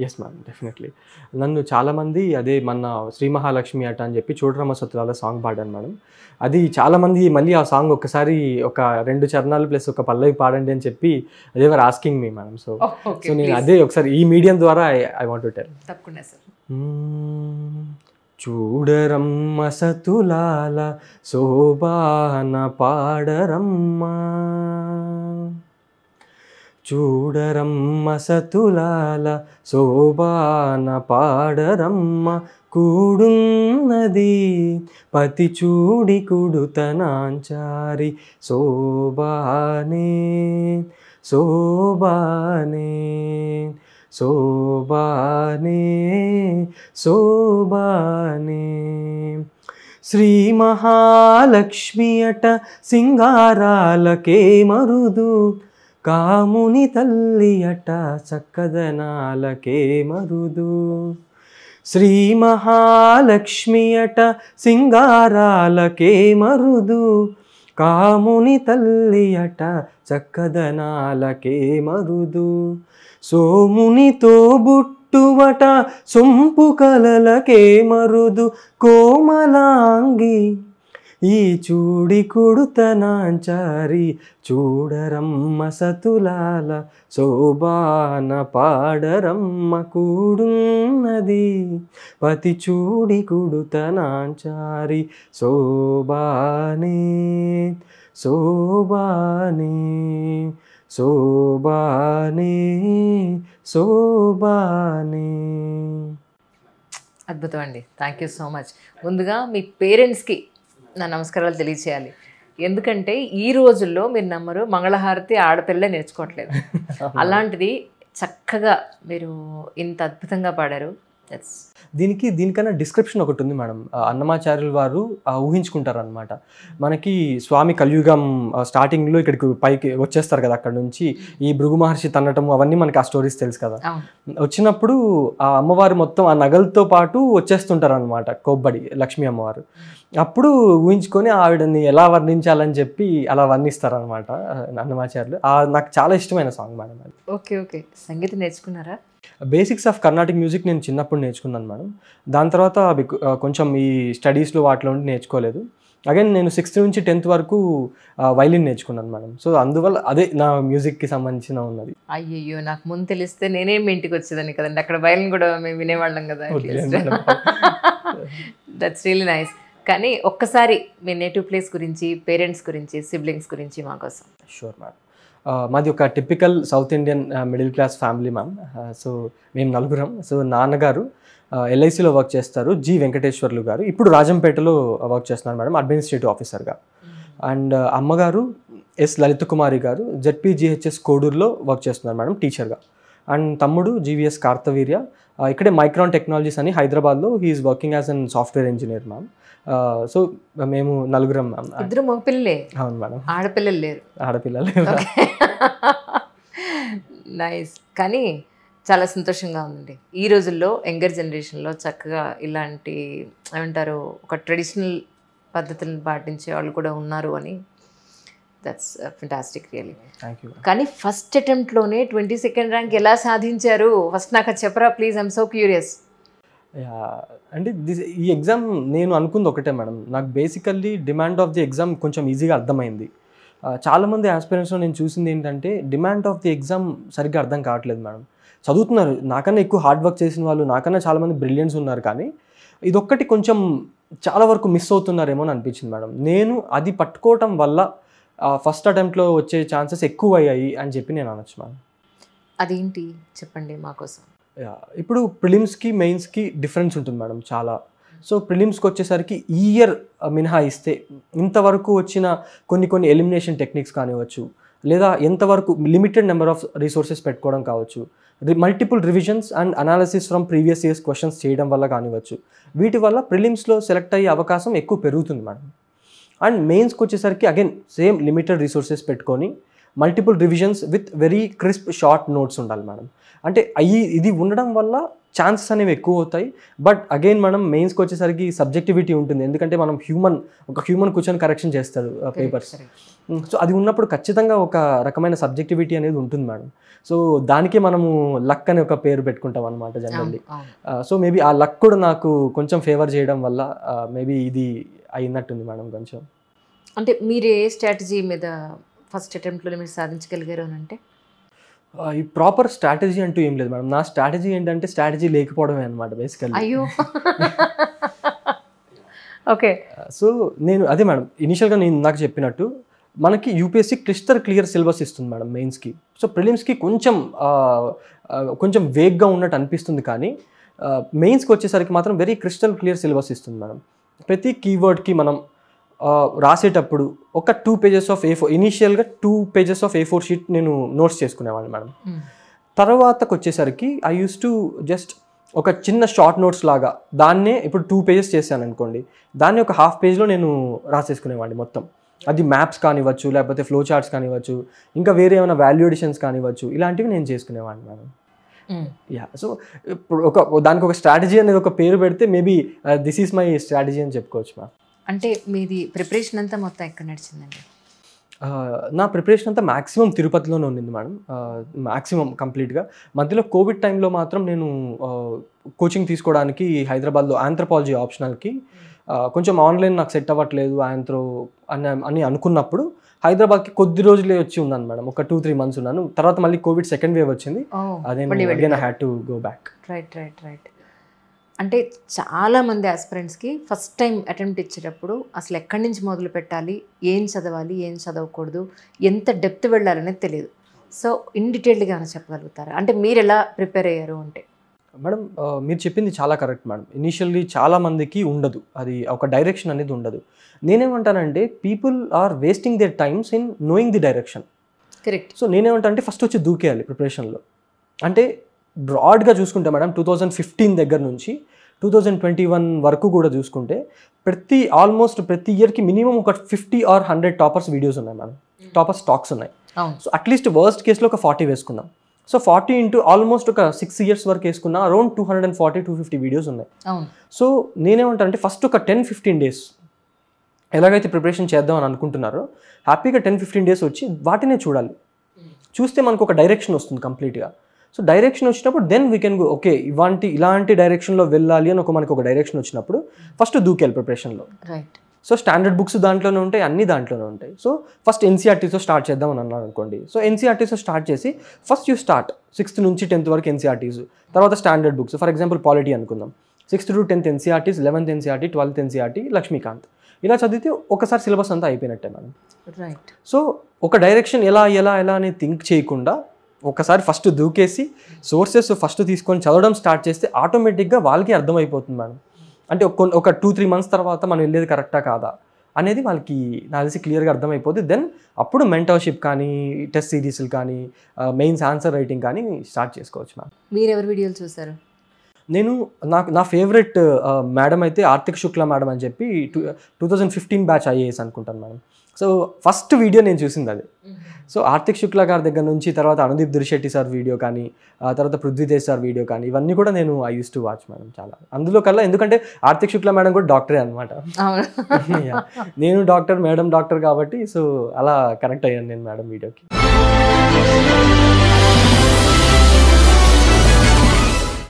Yes ma'am. Definitely. నన్ను చాలామంది అదే మొన్న 'శ్రీ మహాలక్ష్మి అట' అని చెప్పి 'చూడరమ్మ సతులాల' సాంగ్ పాడాను మేడం. అది చాలామంది మళ్ళీ ఆ సాంగ్ ఒక్కసారి ఒక 2 చరణాలు ప్లస్ ఒక పల్లవి పాడండి అని చెప్పి they were asking me madam. So okay, నేను ప్లీజ్ అదే ఒకసారి ఈ మీడియం ద్వారా ఐ వాంట్ టు టెల్. తప్పకుండా సార్. చూడరమ్మ సతులాల శోభాన పాడరమ్మ, చూడరమ్మ సతులాల శోభాన పాడరమ్మ, కూడున్నది పతి చూడి కుడుతనాంచారి శోభానే శోభానే శోభానే శోభానే. శ్రీ మహాలక్ష్మి అట సింగారాలకే మరుదు, కాముని తల్లి అట చక్కదనాలకే మరుదు. శ్రీ మహాలక్ష్మి అట సింగారాలకే మరుదు, కాముని తల్లి అట చక్కదనాలకే మరుదు. సోమునితో బుట్టువట సొంపు కలలకే మరుదు, కోమలాంగి ఈ చూడి కుడుతనాంచారి చూడరమ్మ సతులాల శోభాన పాడరమ్మ, కూడున్నది పతి చూడి కుడుతనాంచారి శోభానే శోభానే శోభానే శోభానే. అద్భుతం అండి. Thank you so much. ముందుగా మీ పేరెంట్స్కి నా నమస్కారాలు తెలియచేయాలి. ఎందుకంటే ఈ రోజుల్లో మీరు నమ్మరు, మంగళహారతి ఆడపిల్లలే నేర్చుకోవట్లేదు. అలాంటిది చక్కగా మీరు ఇంత అద్భుతంగా పాడారు. దీనికన్నా డిస్క్రిప్షన్ ఒకటి ఉంది మేడం. అన్నమాచార్యుల వారు ఊహించుకుంటారు అనమాట. మనకి స్వామి కలియుగం స్టార్టింగ్లో ఇక్కడికి పైకి వచ్చేస్తారు కదా, అక్కడ నుంచి ఈ భృగు మహర్షి తన్నటము అవన్నీ మనకి ఆ స్టోరీస్ తెలుసు కదా. వచ్చినప్పుడు ఆ అమ్మవారు మొత్తం ఆ నగలతో పాటు వచ్చేస్తుంటారు అనమాట, కొబ్బడి లక్ష్మీ అమ్మవారు. అప్పుడు ఊహించుకొని ఆవిడని ఎలా వర్ణించాలని చెప్పి అలా వర్ణిస్తారనమాట అన్నమాచార్యులు. నాకు చాలా ఇష్టమైన సాంగ్ మేడం అది. Okay okay. సంగీతం నేర్చుకున్నారా? బేసిక్స్ ఆఫ్ కర్ణాటిక్ మ్యూజిక్ నేను చిన్నప్పుడు నేర్చుకున్నాను మేడం. దాని తర్వాత కొంచెం ఈ స్టడీస్లో వాటిలో నేర్చుకోలేదు. అగైన్ నేను 6th నుంచి 10th వరకు వైలిన్ నేర్చుకున్నాను మేడం. సో అందువల్ల అదే నా మ్యూజిక్కి సంబంధించిన ఉన్నది. అయ్యయ్యో, నాకు ముందు తెలిస్తే నేనేం ఇంటికి వచ్చేదాన్ని కదండి. అక్కడ వైలిన్ కూడా మేము వినేవాళ్ళం కదా. That's really nice. కానీ ఒక్కసారి మీ నేటివ్ ప్లేస్ గురించి, పేరెంట్స్ గురించి, సిబ్లింగ్స్ గురించి మా కోసం. Sure ma'am. మాది ఒక typical south Indian middle class family ma'am. So మేము నలుగురం. సో నాన్నగారు LICలో వర్క్ చేస్తారు, జి వెంకటేశ్వర్లు గారు. ఇప్పుడు రాజంపేటలో వర్క్ చేస్తున్నారు మేడం, అడ్మినిస్ట్రేటివ్ ఆఫీసర్గా. అండ్ అమ్మగారు ఎస్ లలిత కుమారి గారు ZPGHS కోడూరులో వర్క్ చేస్తున్నారు మేడం, టీచర్గా. అండ్ తమ్ముడు GVS కార్తవీర్య ఇక్కడే మైక్రాన్ టెక్నాలజీస్ అని హైదరాబాద్లో he's working as an software engineer ma'am. So మేము నలుగురం మ్యామ్. ఇద్దరు మగపిల్లలే? అవును మేడం. ఆడపిల్లలు లేరు? ఆడపిల్లలు. నైస్. కానీ చాలా సంతోషంగా ఉందండి. ఈ రోజుల్లో యంగర్ జనరేషన్లో చక్కగా ఇలాంటి ఏమంటారు ఒక ట్రెడిషనల్ పద్ధతులను పాటించే వాళ్ళు కూడా ఉన్నారు అని. That's fantastic really. Thank you. కానీ ఫస్ట్ అటెంప్ట్లోనే 22nd ర్యాంక్ ఎలా సాధించారు? ఫస్ట్ నాకు అది చెప్పరా ప్లీజ్, ఐఎమ్ సో క్యూరియస్. అంటే ఈ ఎగ్జామ్ నేను అనుకుంది ఒకటే మేడం. నాకు basically demand of the exam కొంచెం ఈజీగా అర్థమైంది. చాలామంది ఆస్పిరెంట్స్లో నేను చూసింది ఏంటంటే డిమాండ్ ఆఫ్ ది ఎగ్జామ్ సరిగ్గా అర్థం కావట్లేదు మేడం. చదువుతున్నారు, నాకన్నా ఎక్కువ హార్డ్ వర్క్ చేసిన వాళ్ళు, నాకన్నా చాలామంది బ్రిలియన్స్ ఉన్నారు, కానీ ఇదొక్కటి కొంచెం చాలా వరకు మిస్ అవుతున్నారేమో అని అనిపించింది మేడం. నేను అది పట్టుకోవటం వల్ల ఫస్ట్ అటెంప్ట్లో వచ్చే ఛాన్సెస్ ఎక్కువ అయ్యాయి అని చెప్పి నేను అనొచ్చు మేడం. అదేంటి చెప్పండి మా కోసం. ఇప్పుడు ప్రిలిమ్స్కి మెయిన్స్కి డిఫరెన్స్ ఉంటుంది మేడం చాలా. సో ప్రిలిమ్స్కి వచ్చేసరికి ఈ ఇయర్ మినహాయిస్తే ఇంతవరకు వచ్చిన కొన్ని ఎలిమినేషన్ టెక్నిక్స్ కానివచ్చు, లేదా ఎంతవరకు లిమిటెడ్ నెంబర్ ఆఫ్ రిసోర్సెస్ పెట్టుకోవడం కావచ్చు, multiple revisions and analysis from previous years questions చేయడం వల్ల కానివచ్చు, వీటి వల్ల ప్రిలిమ్స్లో సెలెక్ట్ అయ్యే అవకాశం ఎక్కువ పెరుగుతుంది మేడం. అండ్ మెయిన్స్కి వచ్చేసరికి అగైన్ సేమ్ లిమిటెడ్ రిసోర్సెస్ పెట్టుకొని multiple revisions with very crisp short notes ఉండాలి మేడం. అంటే ఇది ఉండడం వల్ల ఛాన్సెస్ అనేవి ఎక్కువ అవుతాయి. బట్ అగైన్ మనం మెయిన్స్కి వచ్చేసరికి సబ్జెక్టివిటీ ఉంటుంది, ఎందుకంటే మనం ఒక హ్యూమన్ కూర్చొని కరెక్షన్ చేస్తారు పేపర్స్. సో అది ఉన్నప్పుడు ఖచ్చితంగా ఒక రకమైన సబ్జెక్టివిటీ అనేది ఉంటుంది మేడం. సో దానికి మనము లక్ అనే ఒక పేరు పెట్టుకుంటాం అనమాట జనరల్లీ. సో మేబీ ఆ లక్ కూడా నాకు కొంచెం ఫేవర్ చేయడం వల్ల మేబీ ఇది అయినట్టుంది మేడం కొంచెం. అంటే మీరు ఏ స్ట్రాటజీ మీద ఫస్ట్ అటెంప్ట్లో మీరు సాధించగలిగారు అని అంటే? ఈ ప్రాపర్ స్ట్రాటజీ అంటూ ఏం లేదు మేడం. నా స్ట్రాటజీ ఏంటంటే స్ట్రాటజీ లేకపోవడమే అనమాట బేసికల్లీ. అయ్యో ఓకే. సో నేను అదే మేడం, ఇనిషియల్గా నేను నాకు చెప్పినట్టు మనకి యూపీఎస్సీ క్లియర్ సిలబస్ ఇస్తుంది మేడం మెయిన్స్కి. సో ప్రిలిమ్స్కి కొంచెం వేగ్గా ఉన్నట్టు అనిపిస్తుంది, కానీ మెయిన్స్కి వచ్చేసరికి మాత్రం వెరీ క్లియర్ సిలబస్ ఇస్తుంది మేడం. ప్రతి కీవర్డ్కి మనం రాసేటప్పుడు ఒక 2 pages ఆఫ్ A4, ఇనీషియల్గా 2 pages ఆఫ్ A4 షీట్ నేను నోట్స్ చేసుకునేవాడిని మేడం. తర్వాతకు వచ్చేసరికి ఐ యూస్ టు జస్ట్ ఒక చిన్న షార్ట్ నోట్స్ లాగా దాన్నే ఇప్పుడు 2 pages చేశాను అనుకోండి, దాన్ని ఒక ½ పేజ్లో నేను రాసేసుకునేవాడిని మొత్తం. అది మ్యాప్స్ కానివ్వచ్చు, లేకపోతే ఫ్లో చార్ట్స్ కానివ్వచ్చు, ఇంకా వేరే ఏమైనా వాల్యూ ఎడిషన్స్ కానివ్వచ్చు, ఇలాంటివి నేను చేసుకునేవాడిని మేడం. యా, సో దానికి ఒక స్ట్రాటజీ అనేది ఒక పేరు పెడితే maybe this is my strategy అని చెప్పుకోవచ్చు మ్యామ్. అంటే మీది ప్రిపరేషన్ అంతా మొత్తం ఎక్కడ నడిచిందండి? నా ప్రిపరేషన్ అంతా మ్యాక్సిమం తిరుపతిలోనే ఉండింది మేడం, మ్యాక్సిమం కంప్లీట్గా. మధ్యలో కోవిడ్ టైంలో మాత్రం నేను కోచింగ్ తీసుకోవడానికి హైదరాబాద్లో ఆంథ్రపాలజీ ఆప్షనల్కి కొంచెం ఆన్లైన్ నాకు సెట్ అవ్వట్లేదు ఆంథ్రో అని అనుకున్నప్పుడు హైదరాబాద్కి కొద్ది రోజులే వచ్చి ఉన్నాను మేడం, ఒక 2-3 months ఉన్నాను. తర్వాత మళ్ళీ కోవిడ్ సెకండ్ వేవ్ వచ్చింది, అదే I had to go back. Right. అంటే చాలామంది ఆస్పిరెంట్స్కి ఫస్ట్ టైం అటెంప్ట్ ఇచ్చేటప్పుడు అసలు ఎక్కడి నుంచి మొదలు పెట్టాలి, ఏం చదవాలి, ఏం చదవకూడదు, ఎంత డెప్త్ వెళ్ళాలనేది తెలియదు. సో ఇన్ డీటెయిల్డ్గా ఏమైనా చెప్పగలుగుతారా? అంటే మీరు ఎలా ప్రిపేర్ అయ్యారు అంటే? మేడం మీరు చెప్పింది చాలా కరెక్ట్ మేడం. ఇనీషియల్లీ చాలామందికి ఉండదు, అది ఒక డైరెక్షన్ అనేది ఉండదు. నేనేమంటానంటే people are wasting their times in knowing the direction. Correct. So నేనేమంటా అంటే ఫస్ట్ వచ్చి దూకేయాలి ప్రిపరేషన్లో. అంటే బ్రాడ్గా చూసుకుంటే మేడం 2015 దగ్గర నుంచి 2021 వరకు కూడా చూసుకుంటే ఆల్మోస్ట్ ప్రతి ఇయర్కి మినిమం ఒక 50 or 100 టాపర్స్ వీడియోస్ ఉన్నాయి మేడం, టాపర్స్ టాక్స్ ఉన్నాయి. సో అట్లీస్ట్ వర్స్ట్ కేసులో ఒక 40 వేసుకున్నాం. సో 40 into ఆల్మోస్ట్ ఒక 6 years వరకు వేసుకున్నా అరౌండ్ 240-250 వీడియోస్ ఉన్నాయి. సో నేనేమంటాను అంటే ఫస్ట్ ఒక 10-15 days ఎలాగైతే ప్రిపరేషన్ చేద్దాం అని అనుకుంటున్నారో హ్యాపీగా 10-15 days వచ్చి వాటినే చూడాలి. చూస్తే మనకు ఒక డైరెక్షన్ వస్తుంది కంప్లీట్గా. సో డైరెక్షన్ వచ్చినప్పుడు then we can go, okay ఇలాంటి డైరెక్షన్లో వెళ్ళాలి అని మనకు ఒక డైరెక్షన్ వచ్చినప్పుడు ఫస్ట్ దూకేయాలి ప్రిపరేషన్లో. రైట్. సో స్టాండర్డ్ బుక్స్ దాంట్లోనే ఉంటాయి, అన్ని దాంట్లోనే ఉంటాయి. సో ఫస్ట్ ఎన్సీఆర్టీతో స్టార్ట్ చేద్దాం అని అన్నాను అనుకోండి. సో ఎన్సీఆర్టీతో స్టార్ట్ చేసి ఫస్ట్ యూ స్టార్ట్ 6th నుంచి 10th వరకు ఎన్సీఆర్టీస్, తర్వాత standard books. For example polity అనుకుందాం, 6th to 10th NCERTs, 11th NCERT, 12th NCERT, Laxmikant. ఇలా చదివితే ఒకసారి సిలబస్ అంతా అయిపోయినట్టే మనం. రైట్. సో ఒక డైరెక్షన్ ఎలా అని థింక్ చేయకుండా ఒకసారి ఫస్ట్ దూకేసి సోర్సెస్ ఫస్ట్ తీసుకొని చదవడం స్టార్ట్ చేస్తే ఆటోమేటిక్గా వాళ్ళకి అర్థమైపోతుంది మేడం. అంటే ఒక 2-3 months తర్వాత మనం వెళ్ళేది కరెక్టా కాదా అనేది వాళ్ళకి నాకు తెలిసి క్లియర్గా అర్థమైపోతుంది. దెన్ అప్పుడు మెంటర్షిప్ కానీ, టెస్ట్ సిరీస్లు కానీ, మెయిన్స్ ఆన్సర్ రైటింగ్ కానీ స్టార్ట్ చేసుకోవచ్చు మ్యామ్. మీరు ఎవరి వీడియోలు చూసారు? నా ఫేవరెట్ మేడం అయితే ఆర్తిక్ శుక్లా మేడం అని చెప్పి 2015 బ్యాచ్ IAS అనుకుంటాను మేడం. సో ఫస్ట్ వీడియో నేను చూసింది అది. సో ఆర్తిక్ శుక్లా గారి దగ్గర నుంచి తర్వాత అనుదీప్ దురిశెట్టి సార్ వీడియో కానీ, తర్వాత పృథ్వీతేజ్ సార్ వీడియో కానీ, ఇవన్నీ కూడా నేను I use to watch madam చాలా. అందులో కల్లా ఎందుకంటే ఆర్తిక్ శుక్లా మేడం కూడా డాక్టరే అనమాట. నేను డాక్టర్, మేడం డాక్టర్ కాబట్టి సో అలా కనెక్ట్ అయ్యాను నేను మేడం వీడియోకి.